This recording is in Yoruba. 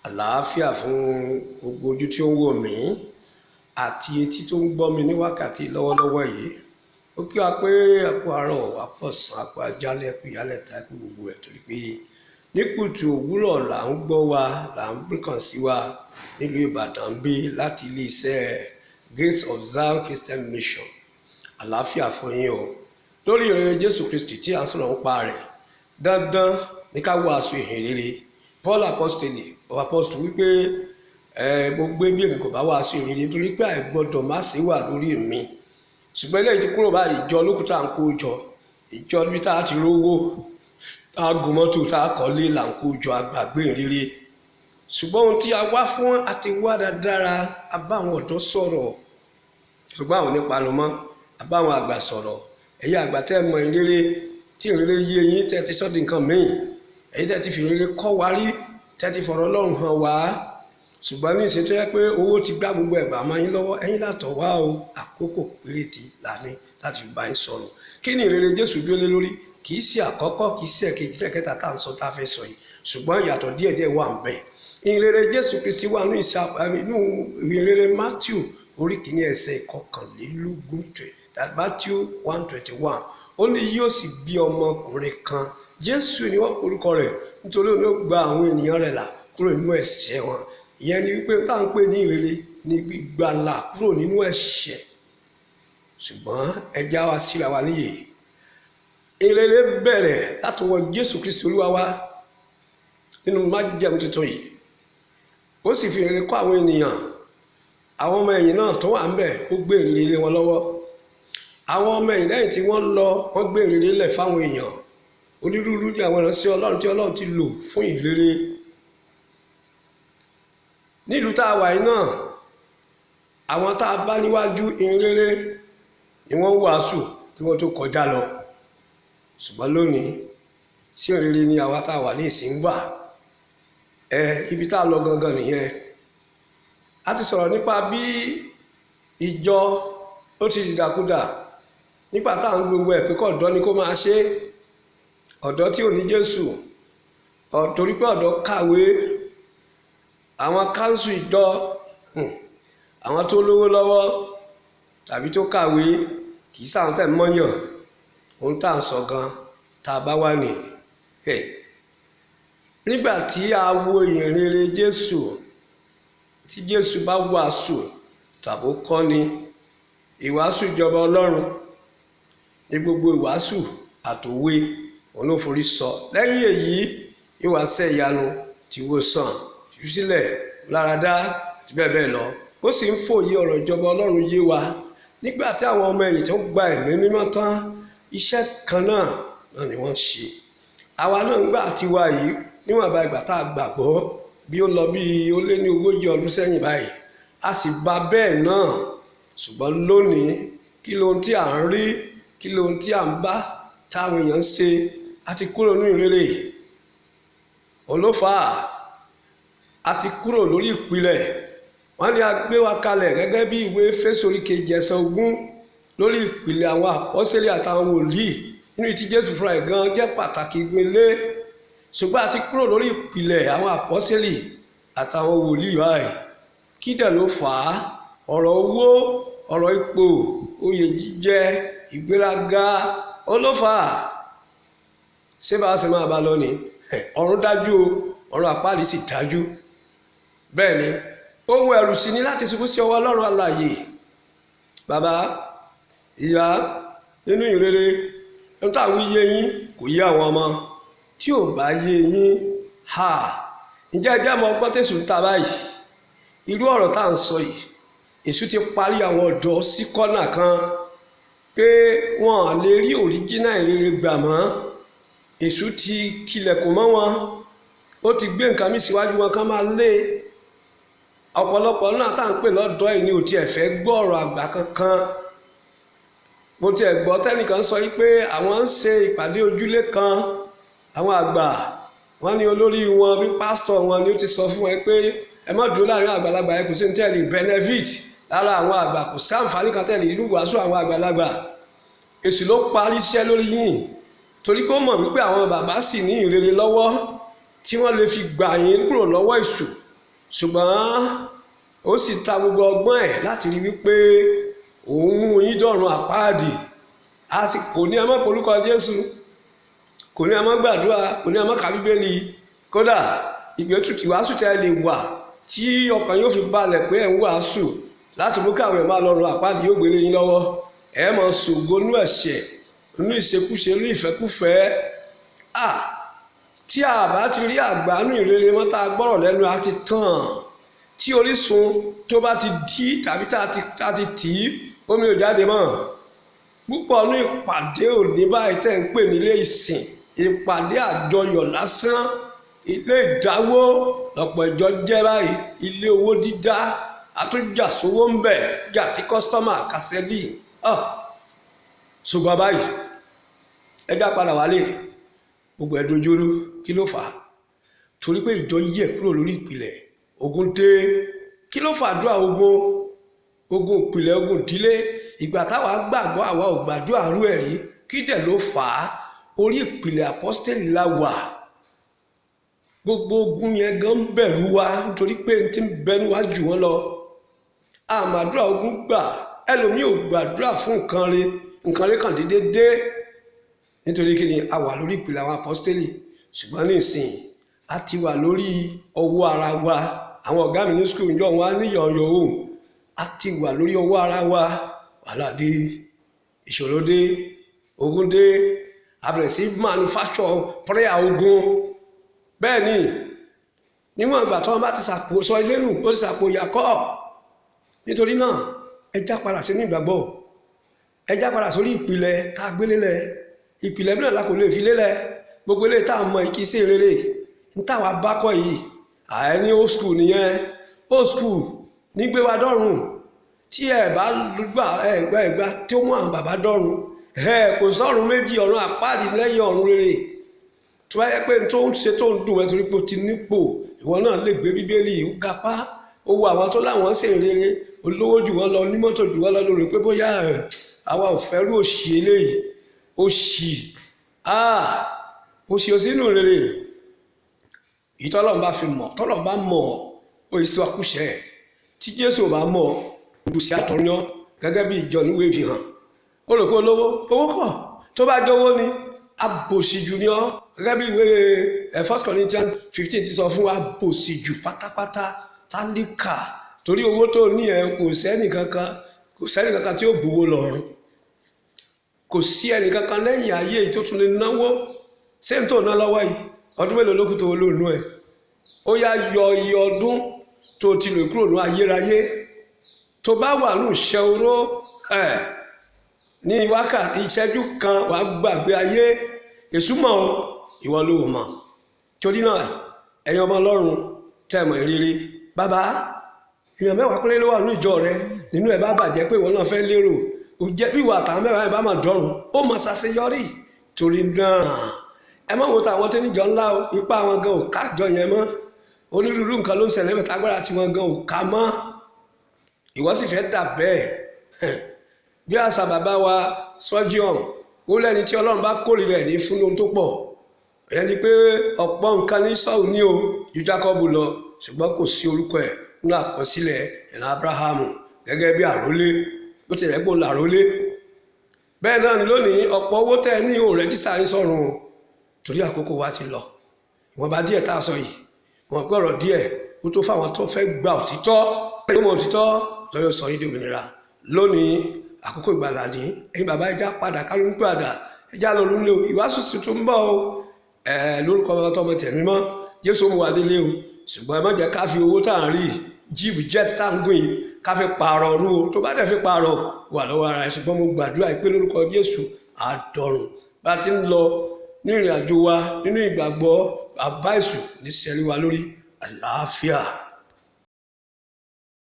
Àlàáfíà fún gbogbo ojú tí ó ń wò mí àti etí tó ń gbọ́ mi ní wákàtí lọ́wọ́lọ́wọ́ yìí. Ó kí wa pé àpò àárọ̀, àpò ọ̀sán, àpò àjálẹ́, àpò ìyálẹ̀ta, àpò gbogbo ẹ̀ torí pé ní kùtù òwúrọ̀ là ń gbọ́ wa, là ń kàn sí wa nílùú Ìbàdàn bí láti iléeṣẹ́ Gates of Zion Christian Mission. Àlàáfíà fún yín o. Lórí ìrere Jésù Kristi tí à ń sọ̀rọ̀ nípa rẹ̀, dandan ní ká wàásù ìhìn rere. Paul apostoli wípé mo gbé bí èmi kò bá wàásù ìhìn rere torí pé àìgbọ́dọ̀ má sí wà lórí mi. Ṣùgbọ́n eléyìí ti kúrò báyìí, ìjọ olókùúta ń kó jọ, ìjọ bí tá a ti rówó, tá a gùn mọ́tò, tá a kọ́lé là ń kó jọ, àgbàgbé ìhìn rere. Ṣùgbọ́n ohun tí a wá fún àti wá dáradára, a bá àwọn ọ̀dọ́ sọ̀rọ̀, ṣùgbọ́n àwọn onípanu mọ́, a bá àwọn àgbà sọ̀rọ̀. Ẹ̀yin àgbà tẹ́ mọ ìhìn rere, tí ìhìn rere yé yín, tẹ́ ti sọ́dí nǹkan míì, ẹ̀yin tẹ́ ti fi ìhìn rere kọ́ wa rí, tẹ́ ti fọ̀rọ̀ Ọlọ́run hàn wá. Ṣùgbọ́n ní ìsìn tó yẹ pé owó ti gbá gbogbo ẹ̀gbà mọ́ yín lọ́wọ́, ẹ̀yin látọ̀ wá o, àkókò péréte lání láti bá yín sọ̀rọ̀. Kí ni ìhìn rere Jésù bí ó lé lórí? Kì í ṣe àkọ́kọ́, kì í ṣe ẹ̀kejì, ṣe ẹ̀kẹta tá à ń sọ tá a fẹ́ sọ yìí. Ṣùgbọ́n ìyàtọ̀ díẹ̀díẹ̀ wà ń bẹ̀. Ìhìn rere Jésù Kristi wà nínú ìhìn rere Matthew orí kìíní ẹsẹ̀ ìkọkànlélógún, Matthew 1:21. Ó ní yóò sì bí ọmọkùnrin kan, Jésù ni wọ́n porúkọ rẹ̀, nítorí òun yóò gba àwọn ènìyàn rẹ̀ là kúrò nínú ẹ̀ṣẹ̀ wọn. Ìyẹn ni wípé tá à ń pè ní ìrere ní gbígbàlà kúrò nínú ẹ̀ṣẹ̀. Ṣùgbọ́n ẹja wa síra wa níyè. Ìrere bẹ̀rẹ̀ látọwọ́ Jésù Kristi Olúwa wa nínú májẹ̀mú tuntun yìí. Ó sì fi ìrere kọ́ àwọn ènìyàn. Àwọn ọmọ ẹ̀yìn náà tó wà ń bẹ̀, ó gbé ìrere lé wọn lọ́wọ́. Àwọn ọmọ ẹ̀yìn lẹ́yìn tí wọ́n lọ, wọ́n gbé ìrere lẹ̀ fáwọn èèyàn. Onírúurú ní àwọn ìránṣẹ́ Ọlọ́run tí Ọlọ́run ti lò fún ìrere. Nílùú tá a wà yìí náà, àwọn tá a bá níwájú ìrere ni wọ́n wàásù kí wọ́n tó kọjá lọ. Ṣùgbọ́n lónìí, sí ìrere ni àwa tá a wà ní ìsìn gbà. Ibi tá a lọ gangan nìyẹn. A ti sọ̀rọ̀ nípa bí ìjọ ó ti dìdàkudà nígbà tá à ń gbogbo ẹ̀ pé kọ́ ọ̀dọ́ ni kó máa ṣe. Ọ̀dọ́ tí ò ní Jésù, torí pé ọ̀dọ́ kàwé, àwọn káńsù ìjọ, àwọn tó lówó lọ́wọ́ tàbí tó kàwé, kì í sáwọn tẹ̀ mọ́yàn. Ohun tá à ń sọ gan tá a bá wà ní. Nígbà tí a wo ìhìn rere Jésù, tí Jésù bá wàásù tàbí kọ́ni, ìwàásù ìjọba Ọlọ́run ní gbogbo ìwàásù àtòwe òun ló forí sọ. Lẹ́yìn èyí, ìwàásẹ̀ ìyanu ti wò sàn, ìtúsílẹ̀, láradá àti bẹ́ẹ̀ bẹ́ẹ̀ lọ. Ó sì ń fòye ọ̀rọ̀ ìjọba Ọlọ́run yé wa. Nígbà tí àwọn ọmọ ẹ̀yìn tó gba ẹ̀mí mímọ́ tán, iṣẹ́ kan náà ni wọ́n ṣe. Àwa náà ń gbà tiwa yìí níwọ̀nba ìgbà tá a gbàgbọ́, bí ó lọ bí ó lé ní 40 ọdún sẹ́yìn báyìí, a sì bá bẹ́ẹ̀ náà. Ṣùgbọ́n lónìí, kí lohun tí à ń rí, kí lohun tí à ń bá táwọn èèyàn ń ṣe, a ti kúrò nínú ìrere. Olófà a ti kúrò lórí ìpìlẹ̀. Wọ́n ní a gbé wa kalẹ̀ gẹ́gẹ́ bí ìwé Éfésù orí 2 ẹsẹ̀ 20 lórí ìpìlẹ̀ àwọn àpọ́sítélì àtàwọn wòlíì, nínú tí Jésù fúnra ẹ̀ gan jẹ́ pàtàkì ìgbélé. Ṣùgbọ́n a ti kúrò lórí ìpìlẹ̀ àwọn àpọ́sítélì àtàwọn wòlíì báyìí. Kí dẹ̀ ló fà á? Ọ̀rọ̀ owó, ọ̀rọ̀ ipò, oyè jíjẹ, ìgbéraga, olófà. Ṣé bá a ṣe máa bá lọ ni? Ọ̀run dájú o, ọ̀run àpáàdì sì dájú. Bẹ́ẹ̀ ni, ohun ẹ̀rù sì ni láti ṣubú sí ọwọ́ Ọlọ́run alààyè. Bàbá, ìyá, nínú ìrere, ohun tá à ń wí yé yín kò yé àwọn ọmọ. Tí ò bá yé yín, ǹjẹ́ ẹ jẹ́ mọ ọgbọ́n tẹ̀sù ń ta báyìí? Irú ọ̀rọ̀ tá à ń sọ yìí, Èṣù ti parí àwọn ọ̀dọ́ sí kọ́nà kan pé wọ́n lè rí òríjínà ìrere gbà mọ́. Èṣù ti tilẹ̀kùn mọ́ wọn. Ó ti gbé nǹkan mì síwájú wọn kán máa lé. Ọ̀pọ̀lọpọ̀ náà tá à ń pè lọ́dọ̀ yìí ni ò tiẹ̀ fẹ́ gbọ́ ọ̀rọ̀ àgbà kankan. Mo tiẹ̀ gbọ́ tẹ́nìkan sọ pé àwọn ń ṣe ìpàdé ojúlé kan, àwọn àgbà wọ́n ní olórí wọn bí pásítọ̀ wọn ni ó ti sọ fún ẹ pé ẹ má dúró láàrin àgbàlagbà, ẹ kò sí ní tẹ́lẹ̀ benefit lára àwọn àgbà, kò sí àǹfààní kan tẹ́lẹ̀ nínú ìwàásù àwọn àgbàlagbà. Èṣù ló parí iṣẹ́ lórí yín torí pé ó mọ̀ wípé àwọn bàbá sì ní ìrere lọ́wọ́ tí wọ́n lè fi gbà yín kúrò lọ́wọ́ èṣù ṣùgbọ́n ó sì ta gbogbo ọgbọ́n ẹ̀ láti rí wípé òun mú yín dọ̀run àpáàdì. Kò ní ẹ má porúkọ Jésù, kò ní ẹ má gbàdúrà, kò ní ẹ má ka Bíbélì. Kódà ìwàásù tẹ́ lè wà tí ọkàn yóò fi balẹ̀ pé ẹ̀ ń wàásù láti mú káwọn ẹ̀ máa lọ́run àpáàdì yóò gbélé yín lọ́wọ́. Ẹ máa ṣògo nínú ẹ̀ṣẹ̀, nínú ìṣekúṣe, nínú ìfẹ́kúfẹ̀ẹ́. Tí a bá ti rí àgbánú ìrere mọ́ tá a gbọ́rọ̀ lẹ́nu á ti tàn. Tí orísun tó bá ti dí tàbí tá a ti tì í, omi ò jáde mọ́. Púpọ̀ ní ìpàdé òní báyìí tẹ́ ń pè nílé ìsìn, ìpàdé àjọyọ̀ lásán, ilé ìdáwó lọ́pọ̀ ìjọ jẹ́ báyìí, ilé owó dídá, àtúnjà sówó ń bẹ̀, jà sí kọ́sítọ́mà kàṣẹ́lì. Ṣùgbọ́n báyìí ẹjá padà wálé, gbogbo ẹ̀ dojúrú. Kí ló fà á? Torí pé ìjọ yẹ̀ kúrò lórí ìpìlẹ̀. Ogun dé. Kí ló fàdúrà ogun ìpìlẹ̀, ogun ìdílé? Ìgbà táwa gbàgbọ́ àwa ò gbàdúrà rú ẹ̀ rí. Kí dẹ̀ ló fà á? Orí ìpìlẹ̀ apọ́stélì la wà. Gbogbo ogun yẹn gan ń bẹ̀rù wa nítorí pé n ti ń bẹnu wá jù wọ́n lọ. Àmàdúrà ogun gbà. Ẹlòmíì ò gbàdúrà fún nǹkan rẹ̀ kàn déédéé dé. Nítorí kí ni a wà lórí ìpìlẹ̀ àwọn apọ́stélì. Ṣùgbọ́n ní ìsìn a ti wà lórí ọwọ́ ara wa. Àwọn ọ̀gá mi ní skul ìjọ wọn á níyànjọ òun. A ti wà lórí ọwọ́ ara wa. Wàhálà dé, ìṣòro dé, ogun dé, a bẹ̀rẹ̀ sí manufacture prayer ogun. Bẹ́ẹ̀ ni níwọ̀n ìgbà tí wọ́n bá ti sọ ilé nù, ó ti sàpò ìyàkọ́. Nítorí náà ẹjá padà sínú ìgbàgbọ́, ẹjá padà sórí ìpìlẹ̀ tá a gbé lélẹ̀. Ìpìlẹ̀ mìíràn la kò lè fi lélẹ̀. Gbogbo ilé tá a mọ ìkísí rere ń táwa bá kọ́ yìí. Ní old school nìyẹn. Old school ní gbé wa dọ́run. Tí ẹ bá gbà ẹgbà tí ó mú àwọn bàbá dọ́run, kò sọ́run méjì, ọ̀run àpáàdì lẹ́yìn ọ̀run rere. Tí wọ́n yẹ pé tó ń ṣe tó ń dùn ẹ́ torí pé ó ti nípò, ìwọ náà lè gbé Bíbélì, ó gapá. Ó wo àwọn tó láwọn ṣe rere, olówó jù wọ́n lọ, onímọ́tò jù wọ́n lọ, lórí pé bóyá àwa ò fẹ́ rú òṣì eléyìí. Òṣì òsínú rere. Ìtọ́lọ́run bá fi mọ̀, tọ́lọ́run bá mọ̀ ó yìí tó àkúṣẹ́. Tí Jésù bá mọ̀ olùsí àtọ̀yán gẹ́gẹ́ bí ìjọ níwèé fi hàn. Ó rò pé owó kọ̀ tó bá jọ̀wọ́ ni abòsíjù ni ọ́, gẹ́gẹ́ bí ìwé 1 Corinthians 15 ti sọ fún wa. Abòsíjù pátápátá, tálíkà. Torí owó tó ní ẹ kò sẹ́ni kankan tí ó gbowó lọ́run. Kò sí ẹnì kankan lẹ́yìn ayé yìí tó tún lè náwó. Ṣé n tó ná lọ́wọ́ yìí? Ọdún mélòó ló kù tó olóònú ẹ̀? Ó yá yọ iye ọdún tó ti lò kúrò ní ayérayé. Tó bá wà ní ìṣẹ́ oró ní wákàtí ìṣẹ́jú kan wà gbàgbé ayé. Èṣù mọ̀ ọ́, ìwọ ló mọ̀. Torí náà ẹ̀yin ọmọ Ọlọ́run tẹ̀mọ̀ ìrírí. Bàbá, èèyàn 10 péré ló wà ní ìjọ rẹ, nínú ẹ̀ bá bàjẹ́ pé ìwọ náà fẹ́ lérò. Ó jẹ́ bí ìwà àtàwọn 10 ẹ̀ bá máa dọ̀run, ó máa ṣàṣeyọrí. Torí náà ẹ má wo tàwọn tó níjọ ńlá o, ipá wọn gan ò kájọ yẹn mọ́. Onírúurú nǹkan ló ń ṣẹlẹ̀ mẹ́ta, agbára tí wọn gan ò ká mọ́. Ìwọ sì fẹ́ dà bẹ́ẹ̀. Bí àṣà bàbá wa Spurgeon, ó lẹ́ni tí Ọlọ́run bá kórìíra ẹ̀ ní fún ohun tó pọ̀. Ìyẹn ni pé ọ̀pọ̀ nǹkan ní Sọ́ọ̀ ní o ju Jákọ́bù lọ, ṣùgbọ́n kò sí orúkọ ẹ̀ nínú àkọsílẹ̀ ìran Ábúráhámù gẹ́gẹ́ bí àrólé, bó ti rẹ̀ gbó làrólé. Bẹ́ẹ̀ náà ni lónìí ọ̀pọ̀ owó tẹ́ ní òun rẹ́jísà ń sọ̀rùn torí àkókò wa ti lọ. Ìwọ̀nba díẹ̀ tá a sọ yìí, wọ́n gbọ́rọ̀ díẹ̀ ó tó fáwọn tó fẹ́ gba òtítọ́. Yóò mọ òtítọ́ tó yóò sọ yín di òmìnira. Lónìí àkókò ìgbàlà ní ẹ̀yin bàbá ẹja padà kálú ń padà, ẹja lọ lónìí o. Ìwàásù sì tún ń bọ̀ o. Lórúkọ bàbá tọmọ tẹ̀mí mọ́, Jésù mú wa délé o. Ṣùgbọ́n ẹ má jẹ́ ká fi owó tá à ń rí jíìpù jet tá à ń gùn yìí ká fi pààrọ̀ ọ̀run o. Tó bá dẹ̀ fi pààrọ̀ wà lọ́wọ́ ara ẹ̀. Ṣùgbọ́n mo gbàdúrà pé lórúkọ Jésù àdọ̀rùn bá ti ń lọ ní ìrìn àjò wa nínú ìgbàgbọ́ àbá èṣù ní sẹ́rí wa lórí àlàáfíà.